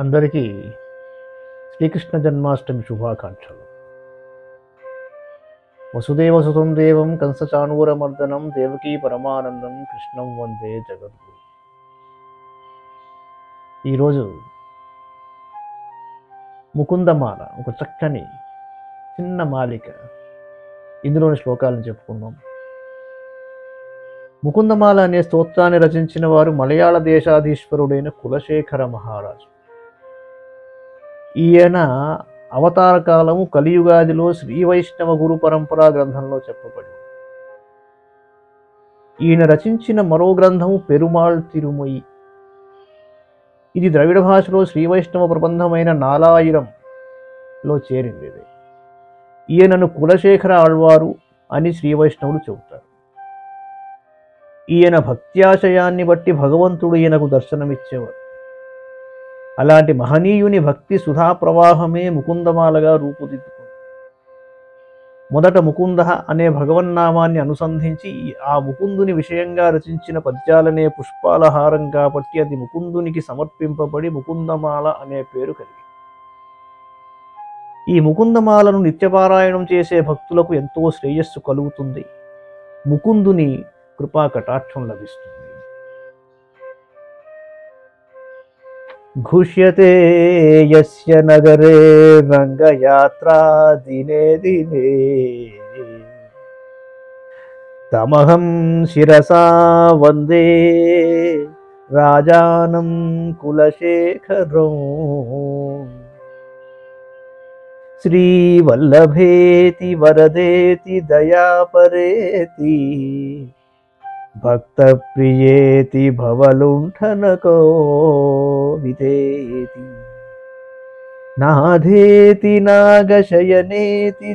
అందరికీ శ్రీకృష్ణ జన్మాష్టమి శుభాకాంక్షలు. వసుదేవసుతం దేవం కంసచాణూరమర్దనం దేవకీ పరమానందం కృష్ణం వందే జగద్గురు. ఈరోజు ముకుందమాల, ఒక చక్కని చిన్న మాలిక, ఇందులోని శ్లోకాలను చెప్పుకుందాం. ముకుందమాల అనే స్తోత్రాన్ని రచించిన వారు మలయాళ దేశాధీశ్వరుడైన కులశేఖర మహారాజు. ఈయన అవతార కాలము కలియుగాదిలో శ్రీ వైష్ణవ గురు పరంపరా గ్రంథంలో చెప్పబడి, ఈయన రచించిన మరో గ్రంథము పెరుమాళ్ తిరుమొయి. ఇది ద్రవిడ భాషలో శ్రీ వైష్ణవ ప్రబంధమైన నాలాయిరంలో చేరింది. ఈయనను కులశేఖర ఆళ్వారు అని శ్రీ వైష్ణవులు చెబుతారు. ఈయన భక్త్యాశయాన్ని బట్టి భగవంతుడు ఈయనకు దర్శనమిచ్చేవారు. అలాంటి మహనీయుని భక్తి సుధా ప్రవాహమే ముకుందమాలగా రూపుదిద్దుకుంది. మొదట ముకుంద అనే భగవన్నామాన్ని అనుసంధించి ఆ ముకుందుని విషయంగా రచించిన పద్యాలనే పుష్పాల హారం కాబట్టి అది ముకుందునికి సమర్పింపబడి ముకుందమాల అనే పేరు కలిగింది. ఈ ముకుందమాలను నిత్యపారాయణం చేసే భక్తులకు ఎంతో శ్రేయస్సు కలుగుతుంది. ముకుందుని కృపా కటాక్షం లభిస్తుంది. ఘుష్యతే యస్య నగరే రంగయాత్రా దినే దినే తమహం శిరసా వందే రాజానం కులశేఖరం శ్రీవల్లభేతి వరదేతి దయాపరేతి భక్త ప్రియేతి భవలుంఠనకో విదేతి నాధేతి నాగశయనేతి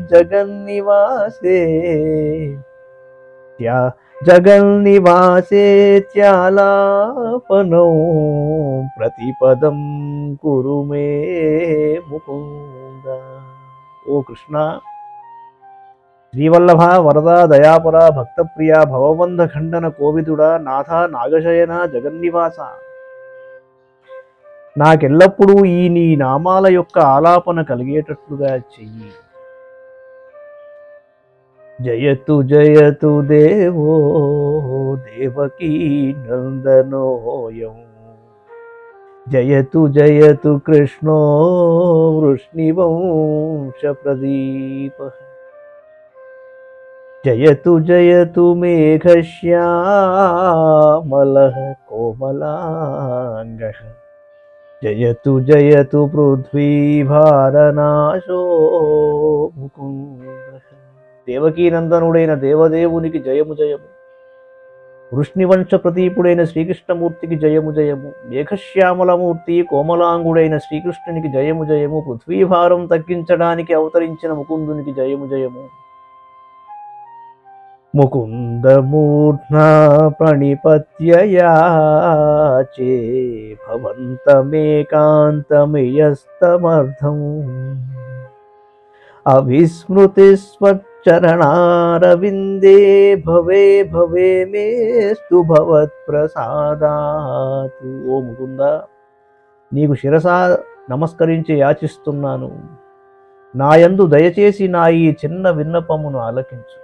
జగన్నివాసేత్యాలాపనో ప్రతిపదం కురు మే ముకుంద. ఓ కృష్ణ, శ్రీవల్లభ, వరద, దయాపర, భక్తప్రియ, భవబంధ ఖండన కోవిదుడా, నాథ, నాగశయన, జగన్నివాస, నాకెల్లప్పుడూ ఈ నీ నామాల యొక్క ఆలాపన కలిగేటట్లుగా చెయ్యి. జయతు జయతు దేవో దేవకీ నందనోయం జయతు జయతు కృష్ణో వృష్ణివంశ ప్రదీప జయతు జయతు మేఘశ్యామలః కోమలాంగః జయతు జయతు పృథ్వీభారనాశో ముకుందః. దేవకీనందనుడైన దేవదేవునికి జయము జయము, వృష్ణివంశ ప్రదీపుడైన శ్రీకృష్ణమూర్తికి జయము జయము, మేఘశ్యామలమూర్తి కోమలాంగుడైన శ్రీకృష్ణునికి జయము జయము, పృథ్వీభారం తగ్గించడానికి అవతరించిన ముకుందునికి జయము జయము. ముకుందమూర్ధ్నా ప్రణిపత్యయాచే భవంతమేకాంతమియస్తమర్థం అవిస్మృతిస్వచ్చరణారవిందే భవే భవే మేస్తు భవత్ప్రసాదాత్. ఓ ముకుంద, నీకు శిరసా నమస్కరించి యాచిస్తున్నాను. నాయందు దయచేసి నా ఈ చిన్న విన్నపమును ఆలకించు.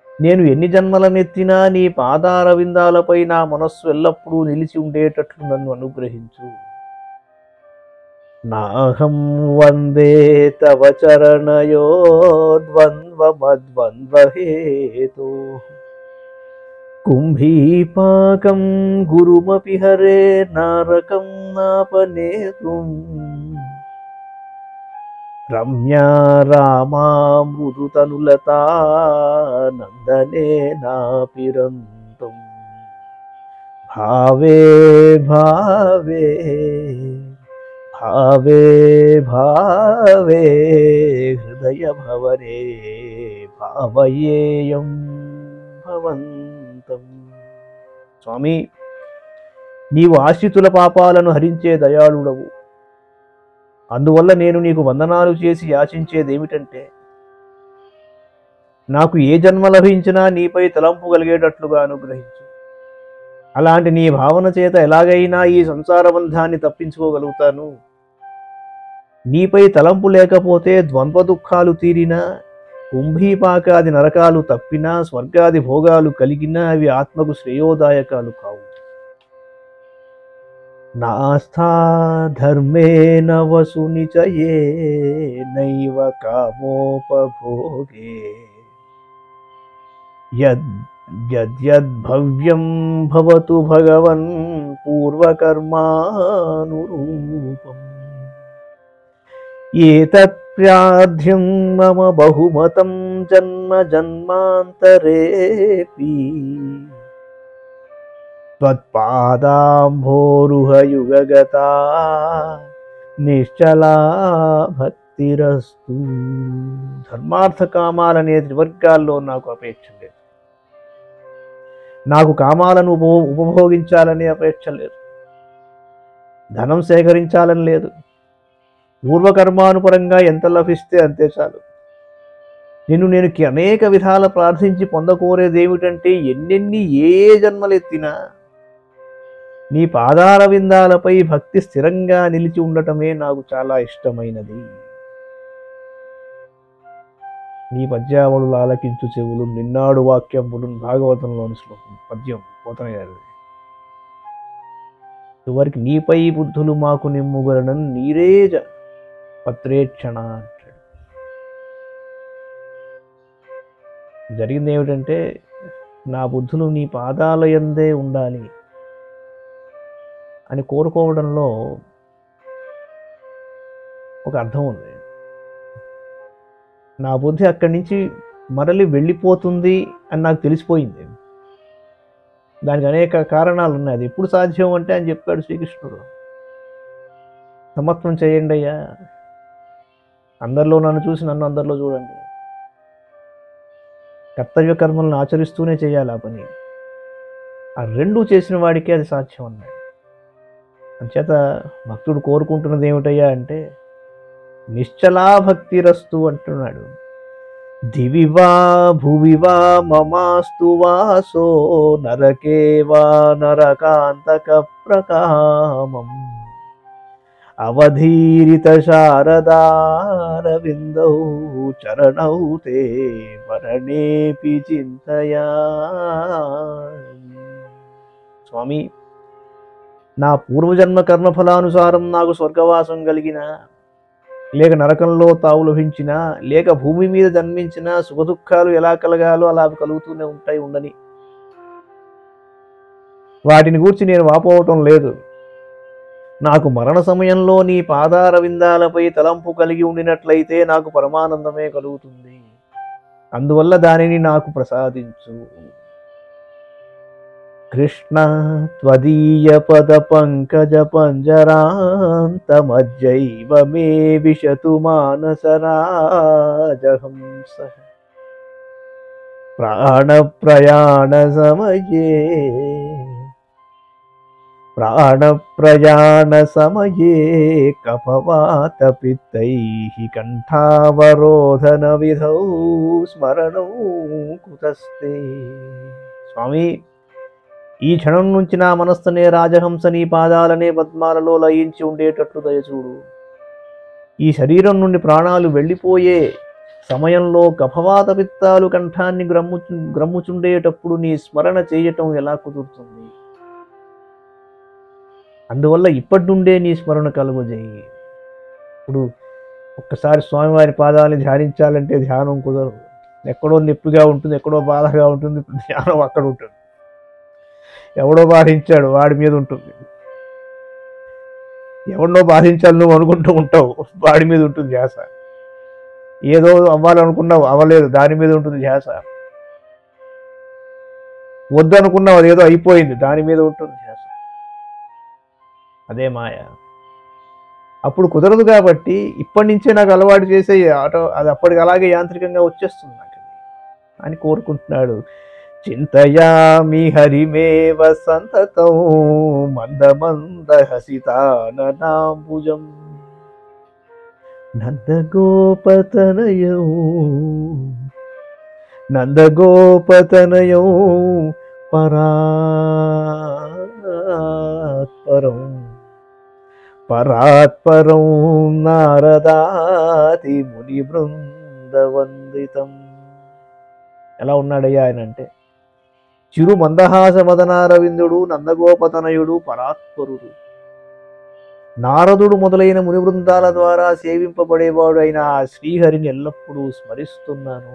నేను ఎన్ని జన్మలనెత్తినా నీ పాదారవిందాలపై నా మనస్సు ఎల్లప్పుడూ నిలిచి ఉండేటట్లు నన్ను అనుగ్రహించు. నాహం వందే తవ చరణయో ద్వంద్వమద్వంద్వహేతో కుంభీపాకం గురుమపి హరే నారకం నాపనేతుం రమ్యా రామా మృదుతనులతా నందనే నాపిరంతం భావే భావే భావే భావే హృదయ భవనే భావయేయం భవంతం. స్వామి, నీవు ఆశ్రితుల పాపాలను హరించే దయాళుడవు. అందువల్ల నేను నీకు వందనాలు చేసి యాచించేదేమిటంటే, నాకు ఏ జన్మ లభించినా నీపై తలంపు కలిగేటట్లుగా అనుగ్రహించు. అలాంటి నీ భావన చేత ఎలాగైనా ఈ సంసార బంధాన్ని తప్పించుకోగలుగుతాను. నీపై తలంపు లేకపోతే ద్వంద్వ దుఃఖాలు తీరినా, కుంభీపాకాది నరకాలు తప్పినా, స్వర్గాది భోగాలు కలిగినా అవి ఆత్మకు శ్రేయోదాయకాలు కావు. నాస్థా ధర్మేణ వసు నిచయే నైవ కామోపభోగే యద్యద్భవ్యం భవతు భగవన్ పూర్వకర్మానురూపం. ఏతత్ప్రార్థ్యం మమ బహుమతం జన్మ జన్మాంతరేపి త్వత్పాదాంభోరుహయుగగతా నిశ్చలా భక్తిరస్తు. ధర్మార్థ కామాలనే త్రివర్గాల్లో నాకు అపేక్ష లేదు. నాకు కామాలను ఉపభోగించాలనే అపేక్ష లేదు. ధనం సేకరించాలని లేదు. పూర్వకర్మానుపరంగా ఎంత లభిస్తే అంతే చాలు. నేను అనేక విధాల ప్రార్థించి పొందకోరేది ఏమిటంటే, ఎన్నెన్ని ఏ జన్మలెత్తినా నీ పాదార విందాలపై భక్తి స్థిరంగా నిలిచి ఉండటమే నాకు చాలా ఇష్టమైనది. నీ పద్యావళులు ఆలకించు చెవులు, నిన్నాడు వాక్యంబులు భాగవతంలోని శ్లోకం పద్యం పోతన గారిది. చివరికి నీపై బుద్ధులు మాకు నిమ్ముగలనని నీరేజ పత్రేక్షణ అంటాడు. జరిగింది ఏమిటంటే, నా బుద్ధులు నీ పాదాల యందే ఉండాలి అని కోరుకోవడంలో ఒక అర్థం ఉంది. నా బుద్ధి అక్కడి నుంచి మరలి వెళ్ళిపోతుంది అని నాకు తెలిసిపోయింది. దానికి అనేక కారణాలు ఉన్నాయి. అది ఎప్పుడు సాధ్యం అంటే అని చెప్పాడు శ్రీకృష్ణుడు. సమత్వం చేయండి అయ్యా, అందరిలో నన్ను చూసి నన్ను అందరిలో చూడండి. కర్తవ్య కర్మలను ఆచరిస్తూనే చేయాలి ఆ పని. ఆ రెండూ చేసిన వాడికే అది సాధ్యం అన్నాడు. అంచేత భక్తుడు కోరుకుంటున్నది ఏమిటయ్యా అంటే, నిశ్చలా భక్తిరస్తు అంటున్నాడు. దివివా భువివా మమాస్తు వాసో నరకే వా నరకాంతక ప్రకామం అవధీరిత శారదారవిందౌ చరణౌ తే మరణేపి చింతయా. స్వామి, నా పూర్వజన్మ కర్మఫలానుసారం నాకు స్వర్గవాసం కలిగిన, లేక నరకంలో తావు లభించినా, లేక భూమి మీద జన్మించినా సుఖదుఖాలు ఎలా కలగాలో అలా కలుగుతూనే ఉంటాయి, ఉండని. వాటిని గూర్చి నేను వాపోవటం లేదు. నాకు మరణ సమయంలో నీ పాదార విందాలపై తలంపు కలిగి ఉండినట్లయితే నాకు పరమానందమే కలుగుతుంది. అందువల్ల దానిని నాకు ప్రసాదించు. కృష్ణ త్వదీయ పద పంకజ పంజరాంతమజ్జైవ మే విశతు మానసరాజహంస ప్రాణప్రయాణ సమయే కపవాత పిత్తైః కంఠావరోధన విధౌ స్మరణౌ కుతస్తే. స్వామి, ఈ క్షణం నుంచి నా మనస్సునే రాజహంస నీ పాదాలనే పద్మాలలో లయించి ఉండేటట్లు దయచూడు. ఈ శరీరం నుండి ప్రాణాలు వెళ్ళిపోయే సమయంలో కఫవాత పిత్తాలు కంఠాన్ని గ్రమ్ముచుండేటప్పుడు నీ స్మరణ చేయటం ఎలా కుదురుతుంది? అందువల్ల ఇప్పటి నుండే నీ స్మరణ కలుగజేయి. ఇప్పుడు ఒక్కసారి స్వామివారి పాదాలని ధ్యానించాలంటే ధ్యానం కుదరదు. ఎక్కడో నొప్పిగా ఉంటుంది, ఎక్కడో బాధగా ఉంటుంది, ధ్యానం అక్కడ ఉంటుంది. ఎవడో బాధించాడు వాడి మీద ఉంటుంది, ఎవరినో బాధించాలి నువ్వు అనుకుంటూ ఉంటావు, వాడి మీద ఉంటుంది ధ్యాస. ఏదో అవ్వాలనుకున్నావు, అవ్వలేదు, దాని మీద ఉంటుంది ధ్యాస. వద్దు అనుకున్నావు, అదేదో అయిపోయింది, దాని మీద ఉంటుంది ధ్యాస. అదే మాయ. అప్పుడు కుదరదు కాబట్టి ఇప్పటి నుంచే నాకు అలవాటు చేసే ఆటో అది అప్పటికి అలాగే యాంత్రికంగా వచ్చేస్తుంది నాకు అని కోరుకుంటున్నాడు. చింతయామి హరిమేవ సంతతం మందమంద హసితాననాంబుజం నందగోపతనయం పరాత్పరం పరాత్పరం నారదాతి ముని బృందవందితం. ఎలా ఉన్నాడయ్యా ఆయన అంటే, చిరు మందహాస మదనారవిందుడు, నందగోపతనయుడు, పరాత్పరుడు, నారదుడు మొదలైన ముని బృందాల ద్వారా సేవింపబడేవాడు అయిన ఆ శ్రీహరిని ఎల్లప్పుడూ స్మరిస్తున్నాను.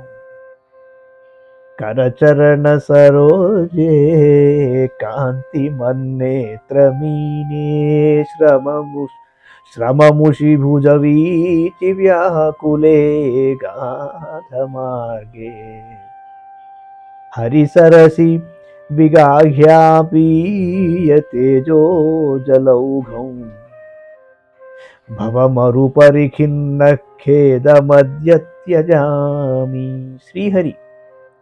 కరచరణ సరోజే కాంతి మన్నేత్రమీనే శ్రమముషి భుజ వీచి వ్యాకులే గాధ మార్గే హరిసరసి విగాహ్యాపీయ తేజో జలౌఘం భవమరుపరిఖిన్న ఖేదమద్య త్యజామి. శ్రీహరి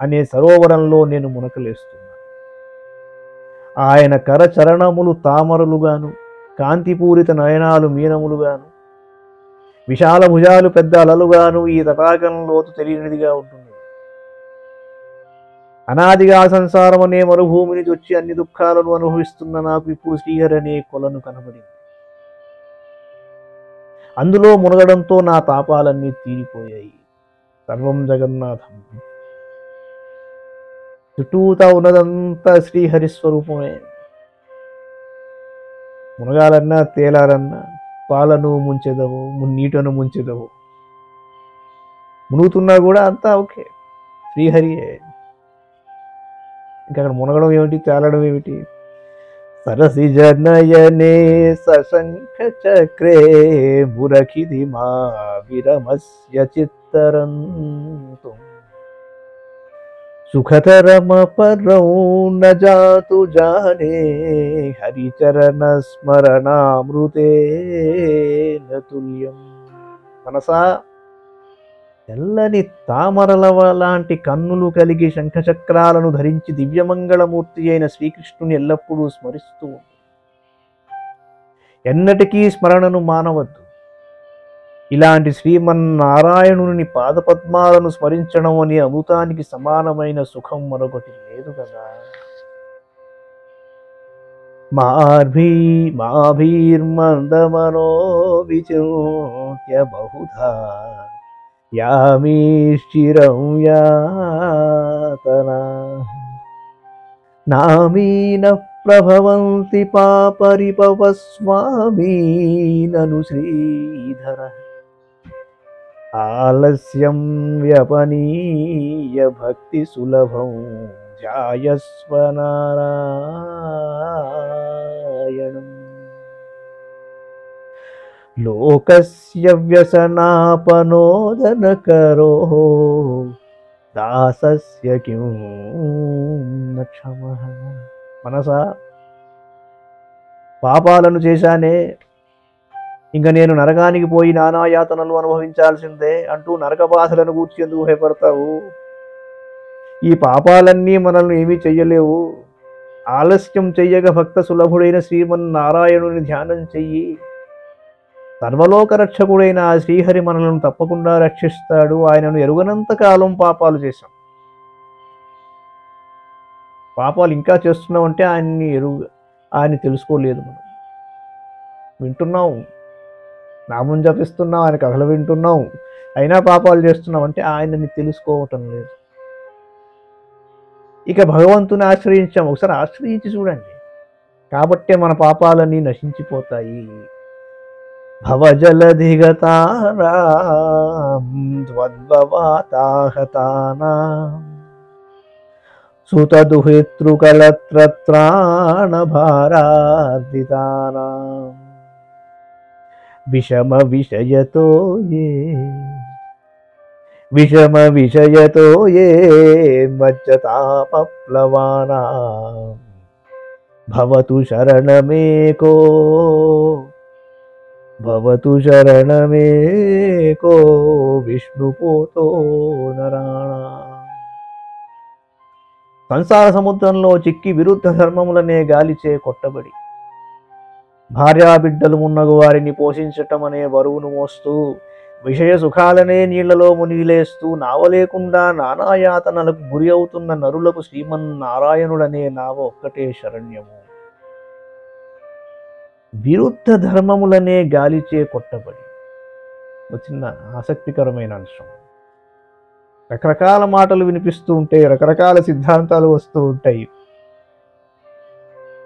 అనే సరోవరంలో నేను మునకలేస్తున్నాను. ఆయన కరచరణములు తామరలుగాను, కాంతిపూరిత నయనాలు మీనములుగాను, విశాల భుజాలు పెద్ద అలలుగాను ఈ తటాకంలోతు తెలియనిదిగా ఉంటుంది. అనాదిగా సంసారం అనే మరుభూమిని వచ్చి అన్ని దుఃఖాలను అనుభవిస్తున్న నాకు ఇప్పుడు శ్రీహరి అనే కొలను కనబడింది. అందులో మునగడంతో నా తాపాలన్నీ తీరిపోయాయి. సర్వం జగన్నాథం. చుట్టూతా ఉన్నదంతా శ్రీహరి స్వరూపమే. మునగాలన్నా తేలాలన్నా పాలను ముంచెదవు, నీటను ముంచెదవు, మునుగుతున్నా కూడా అంతా ఓకే, శ్రీహరియే. ఇంకా అక్కడ మునగడం ఏమిటి, తేలడం ఏమిటి? సరసి జనయనే సశంఖ చక్రే మురఖిది మా విరమస్య చిత్తరంతు సుఖతరమ పరౌ న జాతు జానే హరిచరణ స్మరణామృతేన తుల్యం. మనసా, తెల్లని తామరల లాంటి కన్నులు కలిగి శంఖచక్రాలను ధరించి దివ్యమంగళమూర్తి అయిన శ్రీకృష్ణుని ఎల్లప్పుడూ స్మరిస్తూ ఉంది. ఎన్నటికీ స్మరణను మానవద్దు. ఇలాంటి శ్రీమన్నారాయణుని పాదపద్మాలను స్మరించడం అనే అమృతానికి సమానమైన సుఖం మరొకటి లేదు కదా. మాభీర్మందమనో విచింత్య బహుధా యామీశ్చిరం యాతనా నామీన ప్రభవంతి పాపరిపవస్వామీ నను శ్రీధర ఆలస్యం వ్యపనీయ భక్తి సులభం ధ్యాయస్వ నారాయణం. లోకస్య వ్యసనాపనోదనకరో దాసస్య కిం న క్షమః. మనసా, పాపాలను చేశానే, ఇంకా నేను నరకానికి పోయి నానాయాతనలు అనుభవించాల్సిందే అంటూ నరక బాధలను గూర్చి ఎందుకు భయపడతావు? ఈ పాపాలన్నీ మనల్ని ఏమీ చెయ్యలేవు. ఆలస్యం చెయ్యక భక్త సులభుడైన శ్రీమన్నారాయణుని ధ్యానం చెయ్యి. సర్వలోక రక్షకుడైన ఆ శ్రీహరి మనలను తప్పకుండా రక్షిస్తాడు. ఆయనను ఎరుగనంత కాలం పాపాలు చేశాం. పాపాలు ఇంకా చేస్తున్నామంటే ఆయన్ని తెలుసుకోలేదు. మనం వింటున్నాం, నామం జపిస్తున్నాం, ఆయన కథలు వింటున్నాం, అయినా పాపాలు చేస్తున్నాం అంటే ఆయనని తెలుసుకోవటం లేదు. ఇక భగవంతుని ఆశ్రయించాం, ఒకసారి ఆశ్రయించి చూడండి. కాబట్టే మన పాపాలన్నీ నశించిపోతాయి. భవజలధిగతానాం ద్వంద్వవాతాహతానాం సుతదుహితృకలత్రత్రాణభారార్దితానాం విషమ విషయతో ఏ మజ్జతాపప్లవానాం భవతు శరణమేకో విష్ణుపోతో నరాణాం. సంసార సముద్రంలో చిక్కి విరుద్ధ ధర్మములనే గాలిచే కొట్టబడి భార్యాబిడ్డలు మున్నగు వారిని పోషించటం అనే బరువును మోస్తూ విషయ సుఖాలనే నీళ్లలో మునిగిలేస్తూ నావ లేకుండా నానాయాతనలకు గురి అవుతున్న నరులకు శ్రీమన్నారాయణుడనే నావ ఒక్కటే శరణ్యము. విరుద్ధ ధర్మములనే గాలిచే కొట్టబడి. ఒక చిన్న ఆసక్తికరమైన అంశం. రకరకాల మాటలు వినిపిస్తూ ఉంటాయి, రకరకాల సిద్ధాంతాలు వస్తూ ఉంటాయి.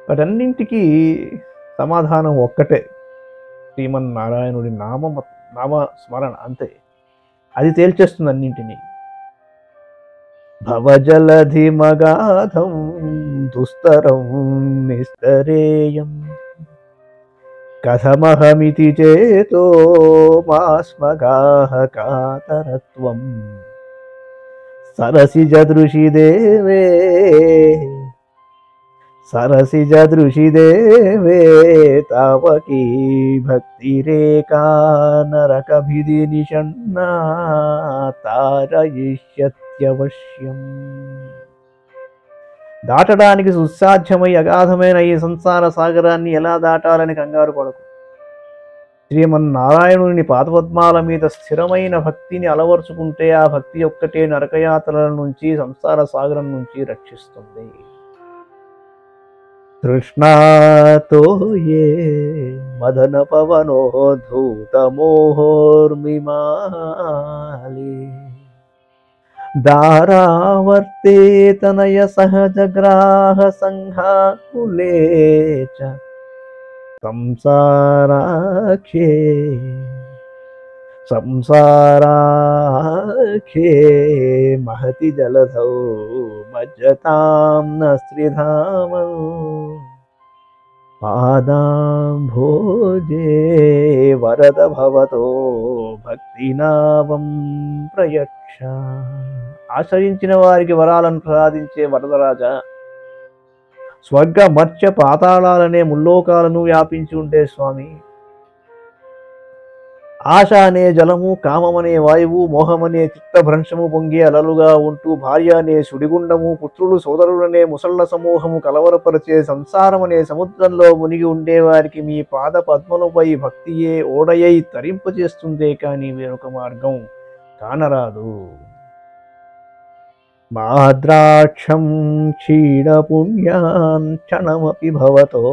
వాటన్నింటికీ సమాధానం ఒక్కటే, శ్రీమన్నారాయణుడి నామ స్మరణ, అంతే. అది తేల్చేస్తుంది అన్నింటినీ. భవజలధిమగాధం దుస్తరం నిస్తరేయం కథమహమితి చేతో మాస్మగాహ కాతరత్వం సరసిజదృషి దేవే తావకీ భక్తిరేకా నరకభిది నిషన్నా తారయిష్యత్యవశ్యం. దాటడానికి సుసాధ్యమై అగాధమైన ఈ సంసార సాగరాన్ని ఎలా దాటాలని కంగారు పడకు. శ్రీమన్నారాయణుని పాదపద్మాల మీద స్థిరమైన భక్తిని అలవర్చుకుంటే ఆ భక్తి ఒక్కటే నరకయాత్రల నుంచి, సంసార సాగరం నుంచి రక్షిస్తుంది. తృష్ణాతో ఏ మదన పవనో ధూతమోహోర్మిమాలి దారావర్తే తనయ సహజగ్రాహ సంఘాకులే చ సంసారాఖ్యే మహతి జలధౌ మజ్జతాం నస్త్రిధామౌ పాదాంభోజే వరద భవతో భక్తినావం ప్రయక్ష. ఆశ్రయించిన వారికి వరాలను ప్రసాదించే వరదరాజా, స్వర్గ మర్త్య పాతాళాలనే ముల్లోకాలను వ్యాపించి ఉండే స్వామి, ఆశ అనే జలము, కామమనే వాయువు, మోహమనే చిత్తభ్రంశము పొంగే అలలుగా ఉంటూ, భార్య అనే సుడిగుండము, పుత్రులు సోదరులనే ముసళ్ల సమూహము కలవరపరిచే సంసారమనే సముద్రంలో మునిగి ఉండేవారికి మీ పాద పద్మలపై భక్తియే ఓడయై తరింపచేస్తుందే కానీ వేరొక మార్గం కానరాదు. మాద్రాక్షం క్షీణపుణ్యాన్ క్షణమపి భవతో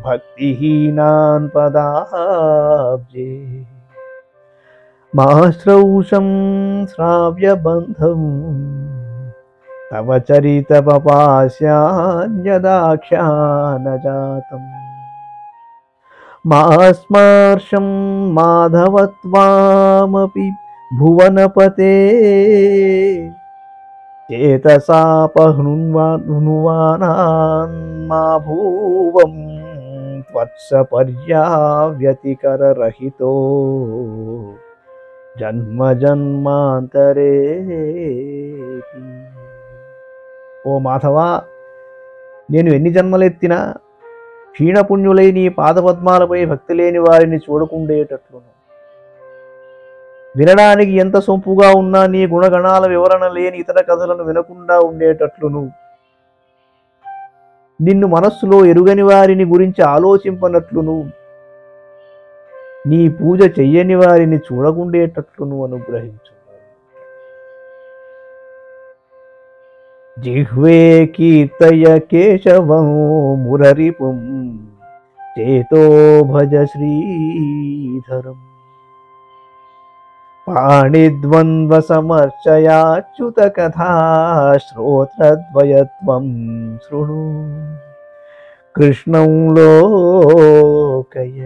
భక్తిహీనాన్ పదాబ్జే మాశ్రౌషం శ్రావ్యబంధం తవ చరితపపాస్యాన్యదాఖ్యానజాతం మాస్మర్షం మాధవత్వామపి భువనపతే చేతసాపహ్నువానాన్ మా భూవం త్వత్సపర్యావ్యతికరరహితో జన్మ జన్మాంతరే. ఓ మాధవా, నేను ఎన్ని జన్మలెత్తినా క్షీణపుణ్యులై నీ పాదపద్మాలపై భక్తి లేని వారిని చూడకుండేటట్లును, వినడానికి ఎంత సొంపుగా ఉన్నా నీ గుణగణాల వివరణ లేని ఇతర కథలను వినకుండా ఉండేటట్లును, నిన్ను మనస్సులో ఎరుగని వారిని గురించి ఆలోచింపనట్లును, నీ పూజ చెయ్యని వారిని చూడకుండేటట్లును అనుగ్రహించు. జిహ్వే కీర్తయ కేశవం మురరిపుం చేతో భజ శ్రీధరం పాణిద్వంద్వ సమర్చయాచ్యుత కథా శ్రోత్రద్వయత్వం శృణు కృష్ణం లోకయ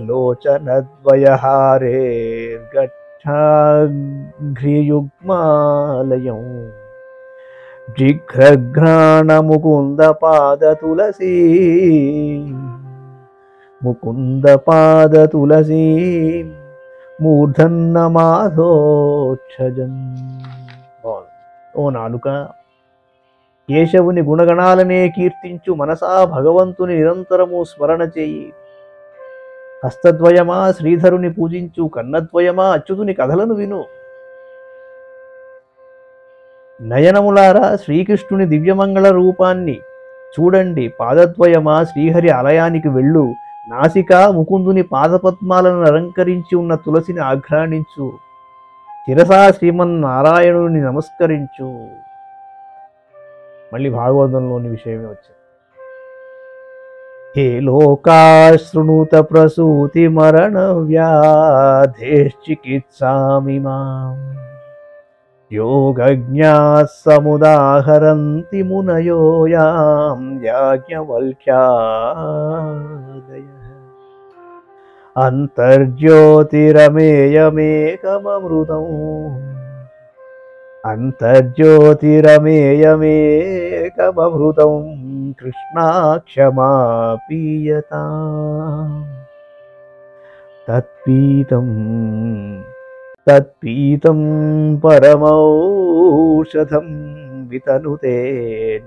లోచనద్వయహారేర్గచ్ఛాఘ్రియుగ్మాలయం జిఘ్రఘ్రాణ ముకుంద పాద తులసీ మూర్ధన్నమాధోక్షజం. ఓ నాలుక, కేశవుని గుణగణాలనే కీర్తించు మనసా భగవంతుని నిరంతరము స్మరణ చేయి. హస్తద్వయమా శ్రీధరుని పూజించు, కన్నద్వయమా అచ్యుతుని కథలను విను. నయనములారా శ్రీకృష్ణుని దివ్యమంగళ రూపాన్ని చూడండి. పాదద్వయమా శ్రీహరి ఆలయానికి వెళ్ళు. నాసిక ముకుందుని పాదపద్మాలను అలంకరించి ఉన్న తులసిని ఆఘ్రాణించు. శిరసా శ్రీమన్నారాయణుని నమస్కరించు. మళ్ళీ భాగవతంలోని విషయమే వచ్చింది. హే లోకా శృణుత ప్రసూతి మరణ వ్యాధేశ్చికిత్సామి మాం యోగజ్ఞా సముదాహరంతి మునయో యాం యాజ్ఞవల్క్యాదయ అంతర్జ్యోతిరమేయమేకమమృతం అంతర్జ్యోతిరమేయమేకమమృతం కృష్ణాక్షమా పీయతాం తత్పీతం తత్పీతం పరమౌషధం వితనుతే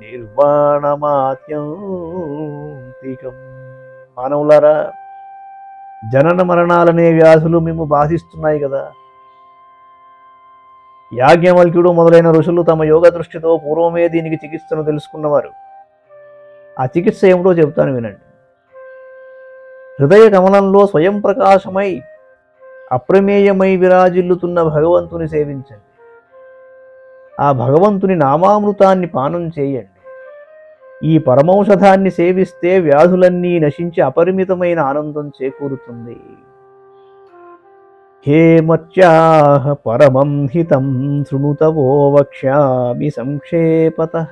నిర్వాణమాత్యంతికం. మానవులారా, జనన మరణాలనే వ్యాధులు మేము బాధిస్తున్నాయి కదా. యాజ్ఞవల్క్యుడు మొదలైన ఋషులు తమ యోగ దృష్టితో పూర్వమే దీనికి చికిత్సను తెలుసుకున్నవారు. ఆ చికిత్స ఏమిటో చెబుతాను వినండి. హృదయ కమలంలో స్వయం ప్రకాశమై అప్రమేయమై విరాజిల్లుతున్న భగవంతుని సేవించండి. ఆ భగవంతుని నామామృతాన్ని పానం చేయండి. ఈ పరమౌషధాన్ని సేవిస్తే వ్యాధులన్నీ నశించి అపరిమితమైన ఆనందం చేకూరుతుంది. హే మర్త్యాః పరమం హితం శృణుతవో వక్ష్యామి సంక్షేపతః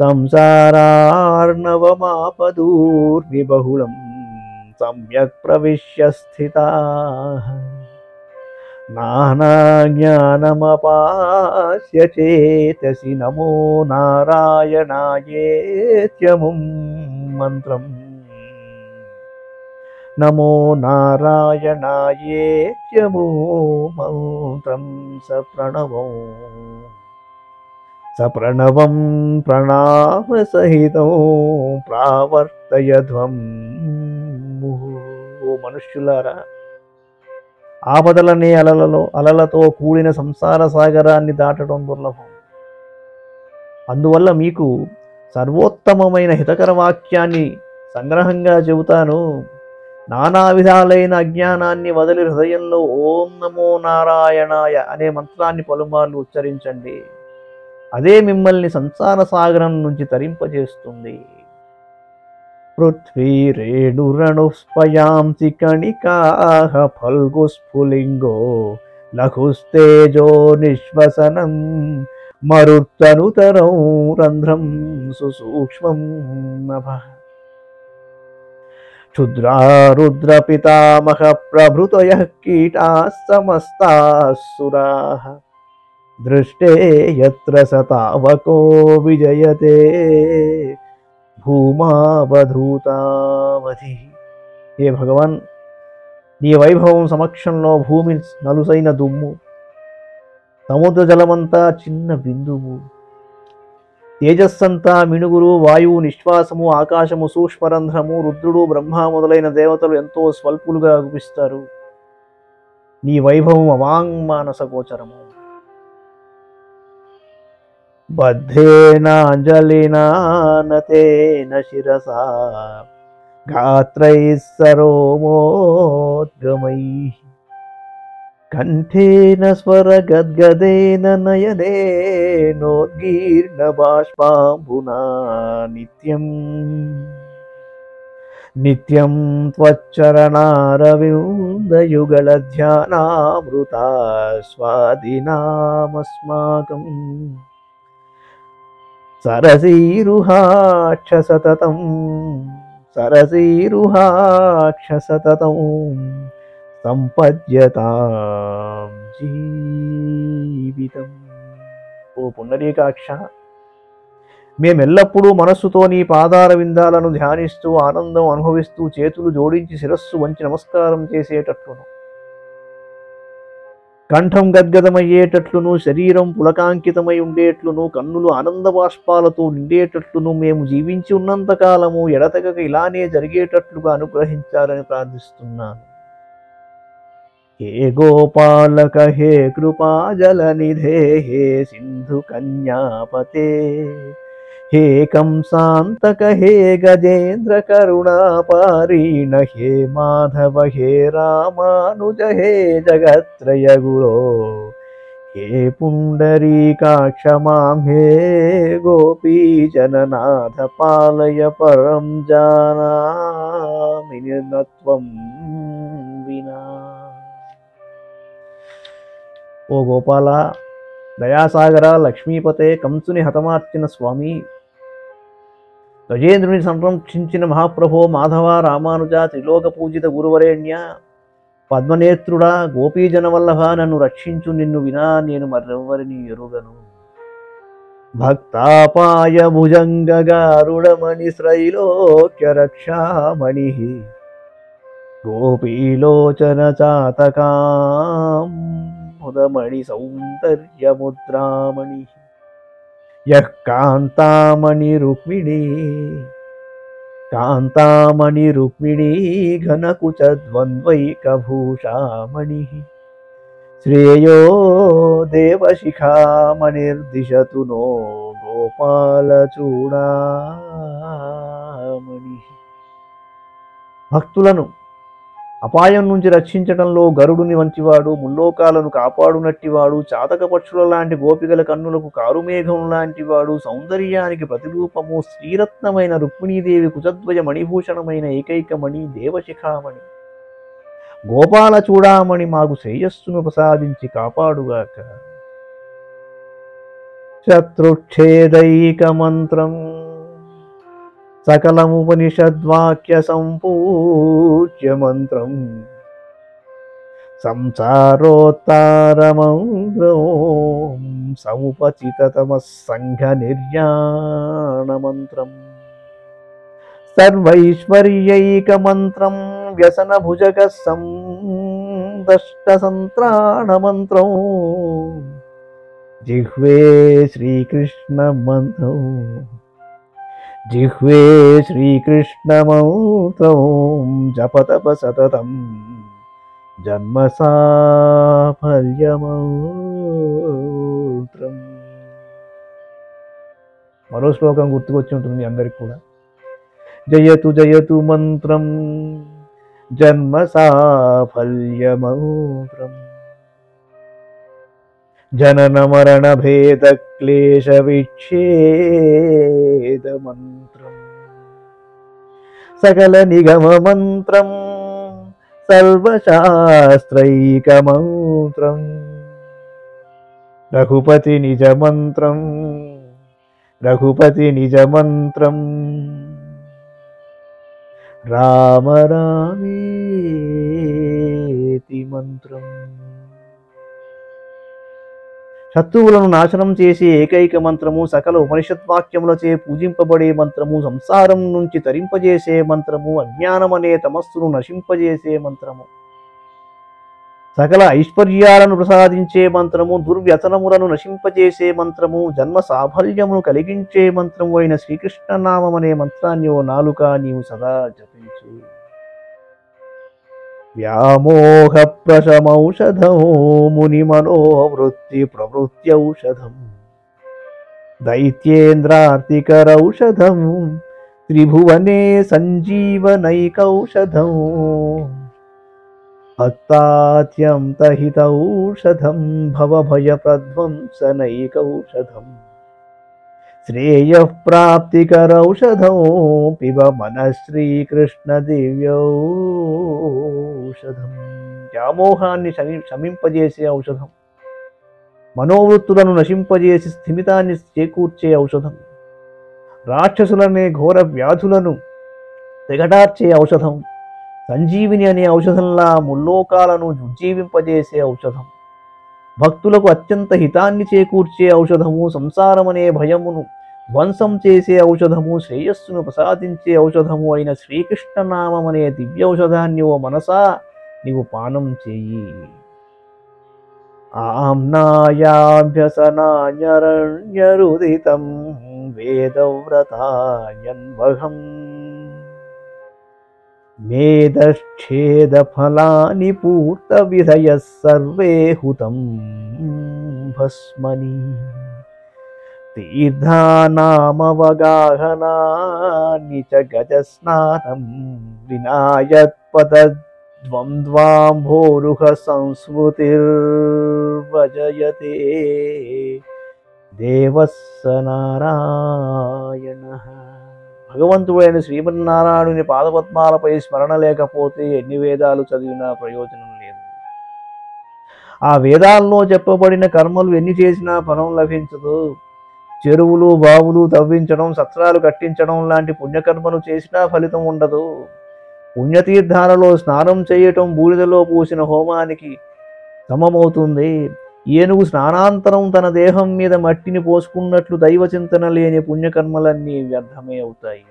సంసారార్ణవమాపదూర్నిబహుళం సమ్యక్ ప్రవిశ్య స్థితాః నానాజ్ఞానమపాస్య చేతసి నమో నారాయణాయేత్యముం మంత్రం నమో నారాయణాయేత్యమో మంత్రం సప్రణవం ప్రణామసహితం ప్రావర్తయధ్వం. ఓ మనుష్యులారా, ఆపదలనే అలలతో కూడిన సంసార సాగరాన్ని దాటడం దుర్లభం. అందువల్ల మీకు సర్వోత్తమమైన హితకర వాక్యాన్ని సంగ్రహంగా చెబుతాను. నానా విధాలైన అజ్ఞానాన్ని వదిలి హృదయంలో ఓం నమో నారాయణాయ అనే మంత్రాన్ని పలుమార్లు ఉచ్చరించండి. అదే మిమ్మల్ని సంసార సాగరం నుంచి తరింపజేస్తుంది. పృథ్వీ రేణురణుస్పయాంసి కణికాః ఫల్గుస్ఫులింగో లఘుస్తేజో నిశ్వసనం మరుత్తనుతరం రంధ్రం సుసూక్ష్మం నభః క్షుద్రారుద్రపితామహ ప్రభృతయః కీటాః సమస్తాః సురాః దృష్టే యత్ర సతావకో విజయతే భూమావధూతావధి. ఏ భగవాన్, నీ వైభవం సమక్షంలో భూమి నలుసైన దుమ్ము, సముద్ర జలమంతా చిన్న బిందువు, తేజస్సంతా మినుగురు, వాయువు నిశ్వాసము, ఆకాశము సూక్ష్మరంధ్రము, రుద్రుడు బ్రహ్మ మొదలైన దేవతలు ఎంతో స్వల్పులుగా అగుపిస్తారు. నీ వైభవం అవాంగ్మానస గోచరము. బద్ధేనాంజలినా నతేన శిరసా గాత్రైః సరోమోద్గమైః కంఠేన స్వరగద్గదేన నయనేనోద్గీర్ణ బాష్పాంబునా నిత్యం త్వచ్చరణారవిందయుగళ ధ్యానామృతా స్వాదినామస్మాకం సరసీరుహాక్ష సతతం సంపద్యతాం జీవితం. ఓ పుండరీకాక్ష, మేమెల్లప్పుడూ మనస్సుతో నీ పాదార విందాలను ధ్యానిస్తూ ఆనందం అనుభవిస్తూ చేతులు జోడించి శిరస్సు వంచి నమస్కారం చేసేటట్లును, కంఠం గద్గదమయ్యేటట్లును, శరీరం పులకాంకితమై ఉండేట్లును, కన్నులు ఆనంద బాష్పాలతో నిండేటట్లును మేము జీవించి ఉన్నంతకాలము ఎడతెగక ఇలానే జరిగేటట్లుగా అనుగ్రహించాలని ప్రార్థిస్తున్నాను. హే గోపాలక, హే కృపాజలనిధే, హే సింధు కన్యాపతే, हे कंसान्तक हे गजेन्द्र करुणापारीण हे माधव हे रामानुज हे जगत्त्रय गुरो हे पुण्डरीकाक्ष मां हे गोपीजननाथ पालय परं जानामि निर्नत्वं विना। ఓ గోపాల, దయాసాగర, లక్ష్మీపతే, కంసుని హతమార్చిన స్వామి, గజేంద్రుని సంరక్షించిన మహాప్రభో మాధవ రామానుజ త్రిలోక పూజిత గురువరేణ్య, పద్మనేత్రుడా, గోపీజన వల్లభ, నన్ను రక్షించు, నిన్ను వినా నేను మరెవ్వరిని ఎరుగను. భక్తాపాయ భుజంగగారుడమణి శ్రైలోక్య రక్షామణి గోపీలోచన చాతకాం ముదమణి సౌందర్యముద్రామణి యః కాంతామణి రుక్మిణీ ఘనకుచద్వంద్వైకభూషామణి శ్రేయో దేవశిఖామణిర్దిశతు నో గోపాలచూడామణి. భక్తులను అపాయం నుంచి రక్షించడంలో గరుడుని వంచివాడు, ముల్లోకాలను కాపాడునట్టివాడు, చాతక పక్షుల లాంటి గోపికల కన్నులకు కారుమేఘం లాంటివాడు, సౌందర్యానికి ప్రతిరూపము, శ్రీరత్నమైన రుక్మిణీదేవి కుచద్వయ మణిభూషణమైన ఏకైక మణి దేవశిఖామణి గోపాల చూడామణి మాకు శ్రేయస్సును ప్రసాదించి కాపాడుగాక. శత్రుక్షేదైక మంత్రం సకలముపనిషద్వాక్య సంపూజ్య మంత్రం సంసారోత్తారమంత్రం సముపచితతమ సంఘ నిర్యాణ మంత్రం సర్వైశ్వర్యైక మంత్రం వ్యసన భుజగ సందష్ట సంత్రాణ మంత్రం జిహ్వే శ్రీకృష్ణ మంత్రం జిహ్వే శ్రీకృష్ణ మంత్రం జపతప సతతం జన్మ సాఫల్యమంత్రం. మరో శ్లోకం గుర్తుకొచ్చి ఉంటుంది మీ అందరికి కూడా. జయతు జయతు మంత్రం జన్మ సాఫల్యమంత్రం జనన మరణ భేద క్లేశ విచ్ఛేద మంత్రం సకల నిగమ మంత్రం సర్వశాస్త్రైక మంత్రం రఘుపతి నిజ మంత్రం రఘుపతి నిజ మంత్రం రామ రామేతి మంత్రం. శత్రువులను నాశనం చేసే ఏకైక మంత్రము, సకల ఉపనిషద్వాక్యములచే పూజింపబడే మంత్రము, సంసారం నుంచి తరింపజేసే మంత్రము, అజ్ఞానమనే తమస్సును నశింపజేసే మంత్రము, సకల ఐశ్వర్యాలను ప్రసాదించే మంత్రము, దుర్వ్యసనములను నశింపజేసే మంత్రము, జన్మ సాఫల్యమును కలిగించే మంత్రము అయిన శ్రీకృష్ణనామమనే మంత్రాన్ని ఓ నాలుక నీవు సదా జపించు. వ్యామోహ ప్రశమౌషధం ముని మనోవృత్తి ప్రవృత్యౌషధం దైత్యేంద్రార్తికరౌషధం త్రిభువనే సంజీవనైకౌషధం భక్తాత్యంతహితౌషధం భవభయప్రధ్వంసనైకౌషధం శ్రేయః ప్రాప్తికరౌషధం పిబ మనః శ్రీకృష్ణ దివ్యౌషధం. వ్యామోహాన్ని శమింపజేసే ఔషధం, మనోవృత్తులను నశింపజేసి స్థిమితాన్ని చేకూర్చే ఔషధం, రాక్షసులనే ఘోర వ్యాధులను తెగటార్చే ఔషధం, సంజీవిని అనే ఔషధంలా ముల్లోకాలను ఉజ్జీవింపజేసే ఔషధం, భక్తులకు అత్యంత హితాన్ని చేకూర్చే ఔషధము, సంసారమనే భయమును ధ్వంసం చేసే ఔషధము, శ్రేయస్సును ప్రసాదించే ఔషధము అయిన శ్రీకృష్ణనామమనే దివ్యౌషధాన్ని ఓ మనసా నీవు పానం చేయి. ఆమ్నాయాభ్యసనాన్యరణ్యరుదితం వేదవ్రతాన్యన్వహం మేధశ్చేద ఫలాని పూర్త విధయః సర్వే హుతం భస్మని తీర్థానామవగాహనాన్ని చ గజస్నానం వినాయత్పదద్వంద్వాంభోరుహ సంస్మృతిర్వజయతే దేవస్స నారాయణ. భగవంతుడైన శ్రీమన్నారాయణుని పాదపద్మాలపై స్మరణ లేకపోతే ఎన్ని వేదాలు చదివినా ప్రయోజనం లేదు. ఆ వేదాల్లో చెప్పబడిన కర్మలు ఎన్ని చేసినా ఫలం లభించదు. చెరువులు బావులు తవ్వించడం, సత్రాలు కట్టించడం లాంటి పుణ్యకర్మలు చేసినా ఫలితం ఉండదు. పుణ్యతీర్థాలలో స్నానం చేయటం బూడిదలో పూసిన హోమానికి సమమవుతుంది. ఏనుగు స్నానాంతరం తన దేహం మీద మట్టిని పోసుకున్నట్లు దైవచింతన లేని పుణ్యకర్మలన్నీ వ్యర్థమే అవుతాయి.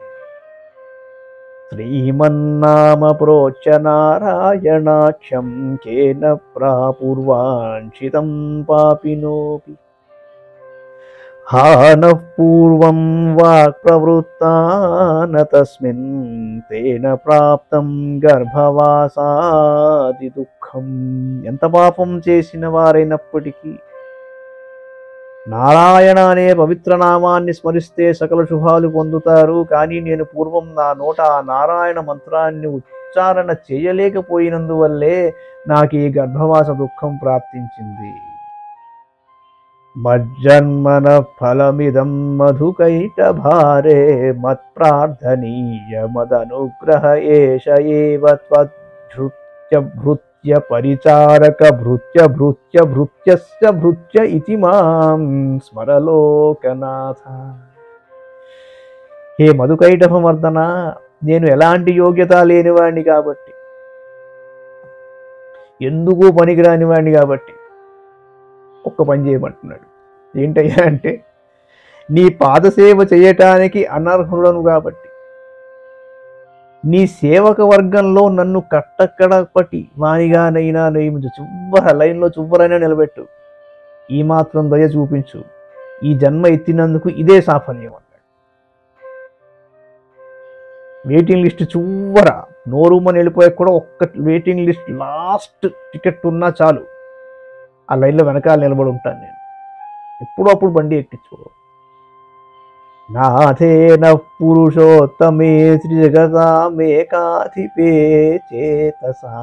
శ్రీమన్నామ ప్రోచ్చ నారాయణాఖ్యం కేన ప్రాపూర్వాంఛితం పాపినోపి హానః పూర్వం వాక్ ప్రవృత్తాన తస్మిన్ తేన ప్రాప్తం గర్భవాసాది దుఃఖం. ఎంత పాపం చేసిన వారైనప్పటికీ నారాయణ అనే పవిత్ర నామాన్ని స్మరిస్తే సకల శుభాలు పొందుతారు. కానీ నేను పూర్వం నా నోట ఆ నారాయణ మంత్రాన్ని ఉచ్చారణ చేయలేకపోయినందువల్లే నాకు ఈ గర్భవాస దుఃఖం ప్రాప్తించింది. మజ్జన్మన ఫలమిదం మధుకైటభారే మత్ప్రార్థనీయ మదనుగ్రహ ఏష ఏవ త్వద్ధృత్య భృత్య పరిచారక భృత్య భృత్య భృత్యస్య భృత్య ఇతి మాం స్మరలోకనాథ. హే మధుకైటభమర్దన, నేను ఎలాంటి యోగ్యత లేనివాడిని కాబట్టి, ఎందుకు పనికిరాని వాడిని కాబట్టి ఒక్క పని చేయమంటున్నాడు. ఏంటయ్యా అంటే, నీ పాదసేవ చేయటానికి అనర్హులను కాబట్టి, నీ సేవక వర్గంలో నన్ను కట్టకడపటి వానిగానైనా నియమించు. చివర లైన్లో చివరైనా నిలబెట్టు. ఈ మాత్రం దయ చూపించు. ఈ జన్మ ఎత్తినందుకు ఇదే సాఫల్యం అన్నాడు. వెయిటింగ్ లిస్ట్ చివర నోరుమని వెళ్ళిపోయాక కూడా ఒక్క వెయిటింగ్ లిస్ట్ లాస్ట్ టికెట్ ఉన్నా చాలు, ఆ లైన్లో వెనకాల నిలబడి ఉంటాను నేను. ఎప్పుడో అప్పుడు బండి ఎక్కించుకో. నాథేన పురుషోత్తమే త్రిజగతామేకాధిపే చేతసా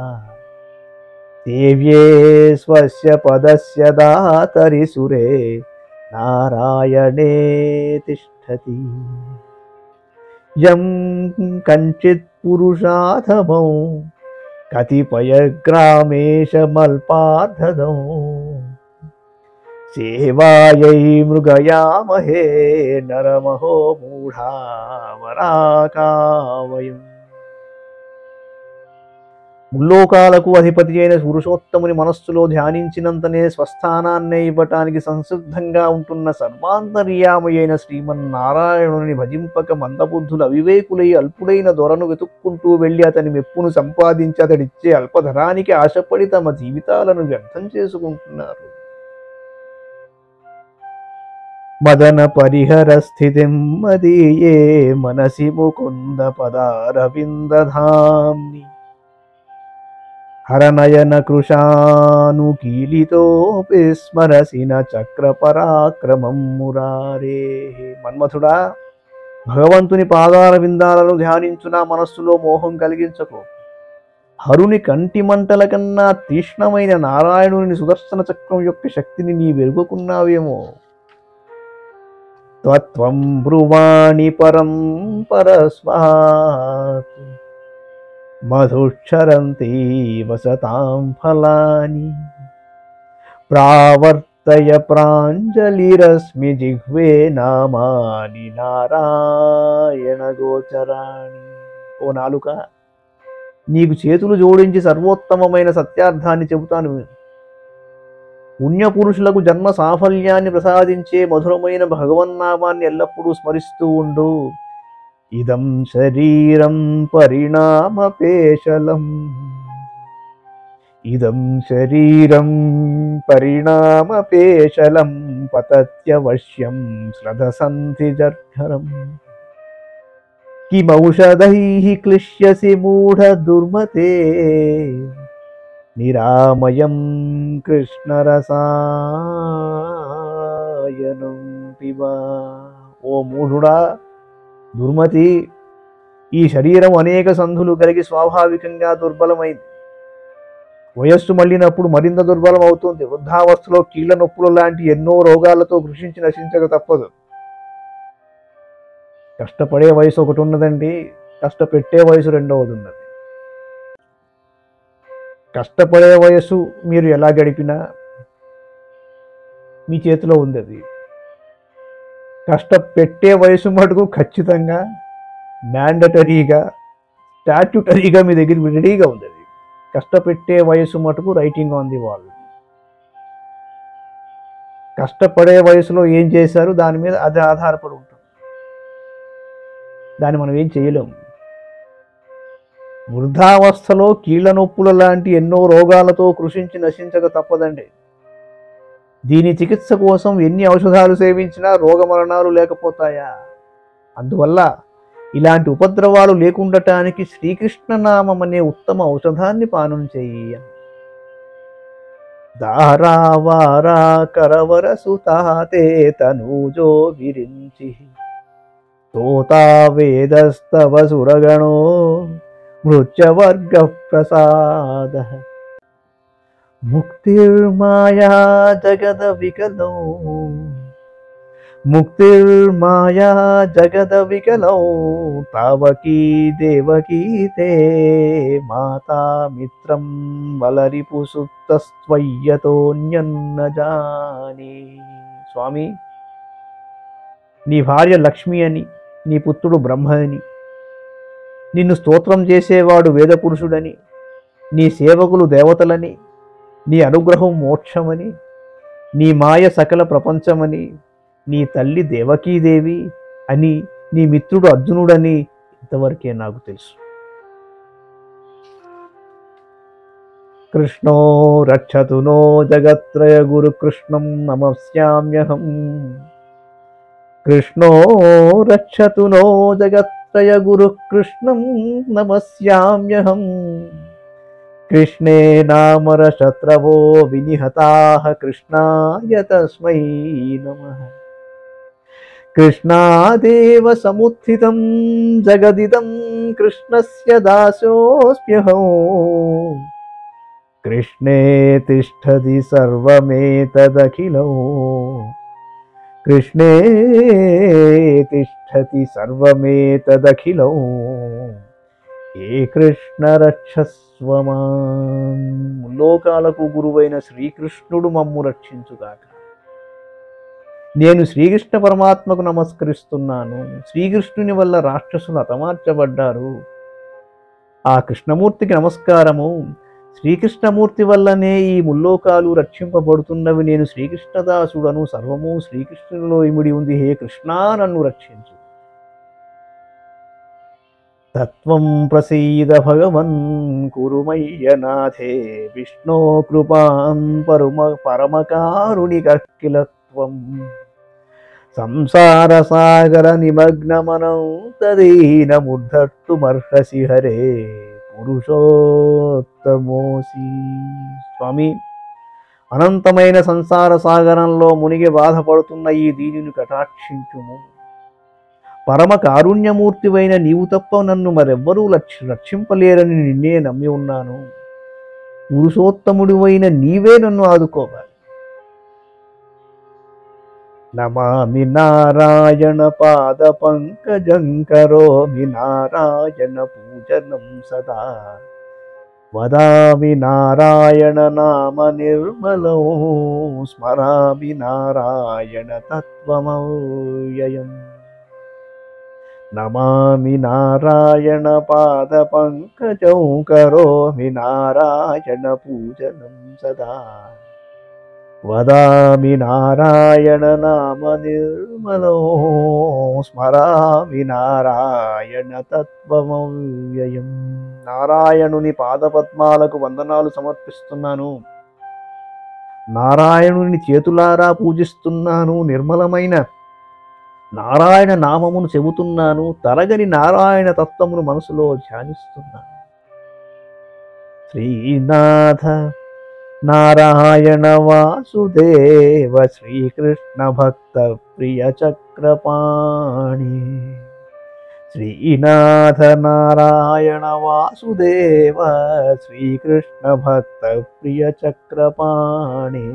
సేవ్యే స్వస్య పదస్య దాతరి సురే నారాయణే తిష్టతి. యం కంచిత్ పురుషాధమౌ కతిపయగ్రామేశమల్పార్ధదౌ సేవాయై మృగయామహే నరమహో మూఢావరాకావయం. ముల్లోకాలకు అధిపతి అయిన పురుషోత్తముని మనస్సులో ధ్యానించినంతనే స్వస్థానాన్నే ఇవ్వటానికి సంసిద్ధంగా ఉంటున్న సర్వాంతర్యామి అయిన శ్రీమన్నారాయణుని భజింపక మందబుద్ధులు అవివేకులై అల్పుడైన దొరను వెతుక్కుంటూ వెళ్ళి అతని మెప్పును సంపాదించి అతడిచ్చే అల్పధనానికి ఆశపడి తమ జీవితాలను వ్యర్థం చేసుకుంటున్నారు. మదన పరిహర స్థితిం మదీయే మనసి ముకుంద పదారవిందధామ్ని హరనయన కృషానుకీలితోపి స్మరసిన చక్ర పరాక్రమం మురారే. మన్మథుడా, భగవంతుని పాదార విందాలను ధ్యానించునా మనస్సులో మోహం కలిగించకు. హరుని కంటి మంటల కన్నా తీక్ష్ణమైన నారాయణుని సుదర్శన చక్రం యొక్క శక్తిని నీ వెరుగుకున్నావేమో. త్వం బ్రువాణి పరం పరస్వాత్ మధుక్షరంతి వసతాం ఫలాని ప్రావర్తయ ప్రాంజలిరస్మి జిహ్వే నామాని నారాయణ గోచరాణి. ఓ నాలుక, నీకు చేతులు జోడించి సర్వోత్తమమైన సత్యార్థాన్ని చెబుతాను. పుణ్యపురుషులకు జన్మ సాఫల్యాన్ని ప్రసాదించే మధురమైన భగవన్నామాన్ని ఎల్లప్పుడూ స్మరిస్తూ ఉండు. ఇదం శరీరం పరిణామపేశలం, ఇదం శరీరం పరిణామపేశలం పతత్యవశ్యం శ్రధసంధి జర్ఘరం. కిమౌషధైః క్లిశ్యసి మూఢ దుర్మతే నిరామయం కృష్ణరసాయనం పిబా. ఓ మూఢుడా, దుర్మతి, ఈ శరీరం అనేక సంధులు కలిగి స్వాభావికంగా దుర్బలమైంది. వయస్సు మళ్ళినప్పుడు మరింత దుర్బలం అవుతుంది. వృద్ధావస్థలో కీళ్ల నొప్పులు లాంటి ఎన్నో రోగాలతో కృషించి నశించక తప్పదు. కష్టపడే వయసు ఒకటి ఉన్నదండి, కష్టపెట్టే వయసు రెండవది ఉన్నది. కష్టపడే వయసు మీరు ఎలా గడిపినా మీ చేతిలో ఉంది. అది కష్టపెట్టే వయసు మటుకు ఖచ్చితంగా మ్యాండటరీగా, స్టాట్యుటరీగా మీ దగ్గర రెడీగా ఉంది. అది కష్టపెట్టే వయసు మటుకు రైటింగ్ ఆన్ ది వాల్. కష్టపడే వయసులో ఏం చేశారు దాని మీద అది ఆధారపడి ఉంటుంది. దాన్ని మనం ఏం చేయలేము. వృద్ధావస్థలో కీళ్ల నొప్పుల లాంటి ఎన్నో రోగాలతో కృషించి నశించక తప్పదండి. దీని చికిత్స కోసం ఎన్ని ఔషధాలు సేవించినా రోగమరణాలు లేకపోతాయా? అందువల్ల ఇలాంటి ఉపద్రవాలు లేకుండటానికి శ్రీకృష్ణనామం అనే ఉత్తమ ఔషధాన్ని పానం చెయ్యి. దారావారా కరవర సుతాతే తనూజో విరించి తోతా వేదస్తవ సురగణో మృత్యవర్గ ప్రసాద. ముక్తిర్మాయా జగద వికలో, ముక్తిర్మాయా జగద వికలో తావకీ దేవకీ తే మాతా మిత్రం వలరిపు సుప్తస్త్వయ్యతోన్యన్న జాని. స్వామి, నీ భార్య లక్ష్మి అని, నీ పుత్రుడు బ్రహ్మ అని, నిన్ను స్తోత్రం చేసేవాడు వేదపురుషుడని, నీ సేవకులు దేవతలని, నీ అనుగ్రహం మోక్షమని, నీ మాయ సకల ప్రపంచమని, నీ తల్లి దేవకీదేవి అని, నీ మిత్రుడు అర్జునుడని ఇంతవరకే నాకు తెలుసు. కృష్ణో రక్షతు నో జగత్రయ గురు కృష్ణం నమస్యామ్యహం. కృష్ణో రక్షతు నో జగత్రయ గురు కృష్ణం నమస్యామ్యహం. కృష్ణే నామర శత్రవో వినిహతాః కృష్ణాయ తస్మై నమః. కృష్ణాదేవ సముత్థితం జగదిదం కృష్ణస్య దాసోऽస్మ్యహం. కృష్ణే తిష్టతి సర్వమేతదఖిలం. కృష్ణే తిష్టతి సర్వమేతదఖిలం. ఏ కృష్ణ రక్షస్వ మాం. లోకాలకు గురువైన శ్రీకృష్ణుడు మమ్ము రక్షించుగాక. నేను శ్రీకృష్ణ పరమాత్మకు నమస్కరిస్తున్నాను. శ్రీకృష్ణుని వల్ల రాక్షసులు హతమార్చబడ్డారు. ఆ కృష్ణమూర్తికి నమస్కారము. శ్రీకృష్ణమూర్తి వల్లనే ఈ ముల్లోకాలు రక్షింపబడుతున్నవి. నేను శ్రీకృష్ణదాసుడను. సర్వము శ్రీకృష్ణునిలో ఇమిడి ఉంది. హే కృష్ణా, నన్ను రక్షించు. తత్వం ప్రసీద భగవన్ కురుమయ్యనాథే. విష్ణో కృపాం పరమకారుణికకిలత్వం. సంసార సాగర నిమగ్నమనం తదీనముద్ధర్తుమర్హసి హరే పురుషోత్తమోసి. స్వామి, అనంతమైన సంసార సాగరంలో మునిగి బాధపడుతున్న ఈ దీనిని కటాక్షించుము. పరమ కారుణ్యమూర్తివైన నీవు తప్ప నన్ను మరెవ్వరూ రక్షింపలేరని నిన్నే నమ్మి ఉన్నాను. పురుషోత్తముడివైన నీవే నన్ను ఆదుకోవాలి. నమామి నారాయణ పాద పంకజం కరోమి నారాయణ పూజనం సదా. వదామి నారాయణ నామ నిర్మలం స్మరామి నారాయణ తత్వమవ్యయం. నమామి నారాయణ పాద పంకజం కరోమి నారాయణ పూజనం సదా. వదామి నారాయణ నామ నిర్మలో స్మరామి నారాయణ తత్వమవ్యయం. నారాయణుని పాదపద్మాలకు వందనాలు సమర్పిస్తున్నాను. నారాయణుని చేతులారా పూజిస్తున్నాను. నిర్మలమైన నారాయణ నామమును చెబుతున్నాను. తరగని నారాయణ తత్వమును మనసులో ధ్యానిస్తున్నాను. శ్రీనాథ నారాయణ వాసుదేవ శ్రీకృష్ణ భక్త ప్రియ చక్రపాణి. శ్రీనాథ నారాయణ వాసుదేవ శ్రీకృష్ణ భక్త ప్రియ చక్రపాణి.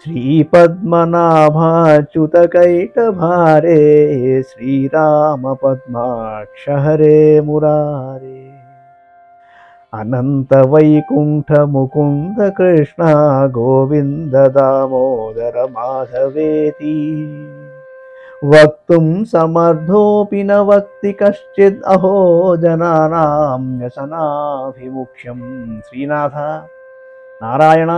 శ్రీపద్మనాభాచ్యుత కైటభారే శ్రీరామ పద్మాక్ష హరే మురారే. అనంత వైకుంఠ ముకుంద కృష్ణ గోవింద దామోదర మాధవేతి. వక్తుం సమర్థోపి న వక్తి కశ్చిద్ అహో జనానాం వ్యసనాభిముఖ్యం. శ్రీనాథ నారాయణ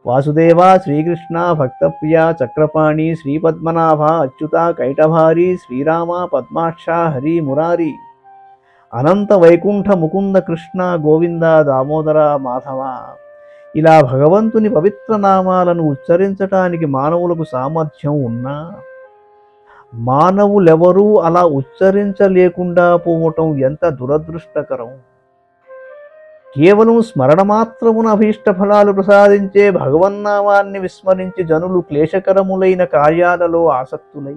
వాసుదేవ శ్రీకృష్ణ భక్తప్రియ చక్రపాణి శ్రీపద్మనాభ అచ్యుత కైటభారి శ్రీరామ పద్మాక్ష హరి మురారి. అనంత వైకుంఠ ముకుంద కృష్ణ గోవింద దామోదర మాధవ. ఇలా భగవంతుని పవిత్ర నామాలను ఉచ్చరించటానికి మానవులకు సామర్థ్యం ఉన్నా మానవులెవరూ అలా ఉచ్చరించలేకుండా పోవటం ఎంత దురదృష్టకరం. కేవలం స్మరణ మాత్రమున అభీష్ట ఫలాలు ప్రసాదించే భగవన్నామాన్ని విస్మరించి జనులు క్లేశకరములైన కార్యాలలో ఆసక్తులై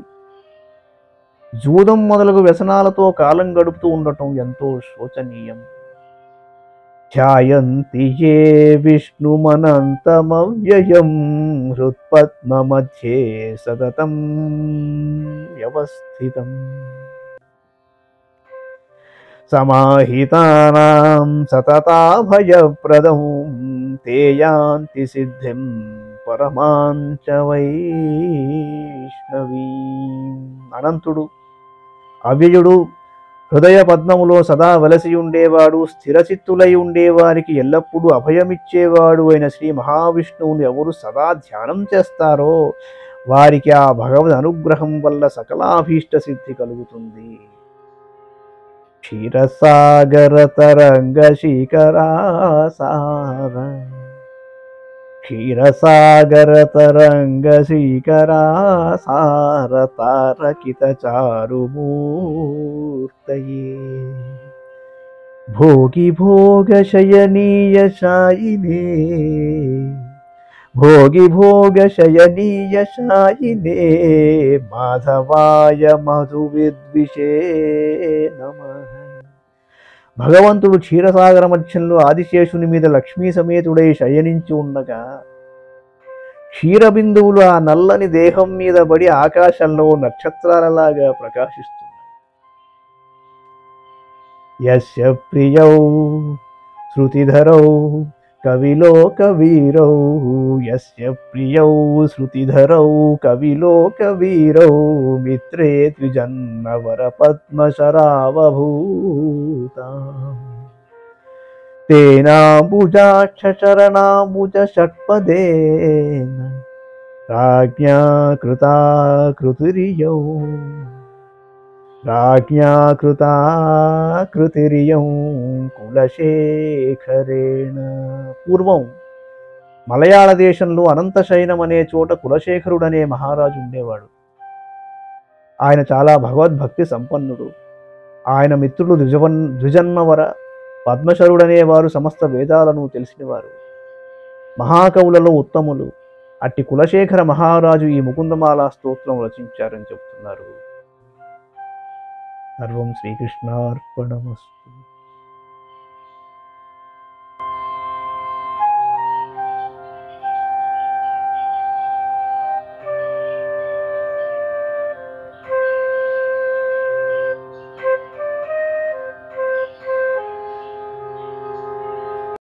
జూదం మొదలగు వ్యసనాలతో కాలం గడుపుతూ ఉండటం ఎంతో శోచనీయం. ధ్యాయంతి యే విష్ణుమనంతమవ్యయం హృత్పద్మ మధ్యే సతతం వ్యవస్థితం. సమాహితానాం సతతాభయప్రదం తే యాంతి సిద్ధిం పరమాంచ వైష్ణవీ. అనంతుడు అవ్యయుడు హృదయ పద్మములో సదా వెలసి ఉండేవాడు స్థిరచిత్తులై ఉండేవారికి ఎల్లప్పుడూ అభయమిచ్చేవాడు అయిన శ్రీ మహావిష్ణువుని ఎవరు సదా ధ్యానం చేస్తారో వారికి ఆ భగవద్ అనుగ్రహం వల్ల సకలాభీష్ట సిద్ధి కలుగుతుంది. క్షీరసాగర తరంగ శీకరాసార క్షీరసాగర తరంగ శీకరాసార తారకిత చారుమూర్తయే. భోగి భోగ శయనీయ శాయినే భోగి భోగ శయనీయ శాయినే మాధవాయ మధు విద్విషే నమః. భగవంతుడు క్షీరసాగర మధ్యంలో ఆదిశేషుని మీద లక్ష్మీ సమేతుడై శయనించి ఉండగా క్షీరబిందువులు ఆ నల్లని దేహం మీద పడి ఆకాశంలో నక్షత్రాలలాగా ప్రకాశిస్తున్నాయి. యస్య ప్రియౌ శృతిధరౌ కవిలోకవీరౌ యస్య ప్రియౌ శృతిధరౌ కవిలోకవీరౌ మిత్రే ద్విజన్నవర పద్మశరావభూతాం. తేనాంబుజాక్షరణాంబుజ షట్పదేన రాజ్ఞా కృతా కృతిరియౌ రాజ్ఞా కృతా కృతిరియం కులశేఖరేణ. పూర్వం మలయాళ దేశంలో అనంతశయనం అనే చోట కులశేఖరుడనే మహారాజు ఉండేవాడు. ఆయన చాలా భగవద్భక్తి సంపన్నుడు. ఆయన మిత్రుడు ద్విజన్మవర పద్మశరుడనేవారు సమస్త వేదాలను తెలిసినవారు, మహాకవులలో ఉత్తములు. అట్టి కులశేఖర మహారాజు ఈ ముకుందమాల స్తోత్రం రచించారని చెబుతున్నారు. సర్వం శ్రీకృష్ణార్పణమస్తు.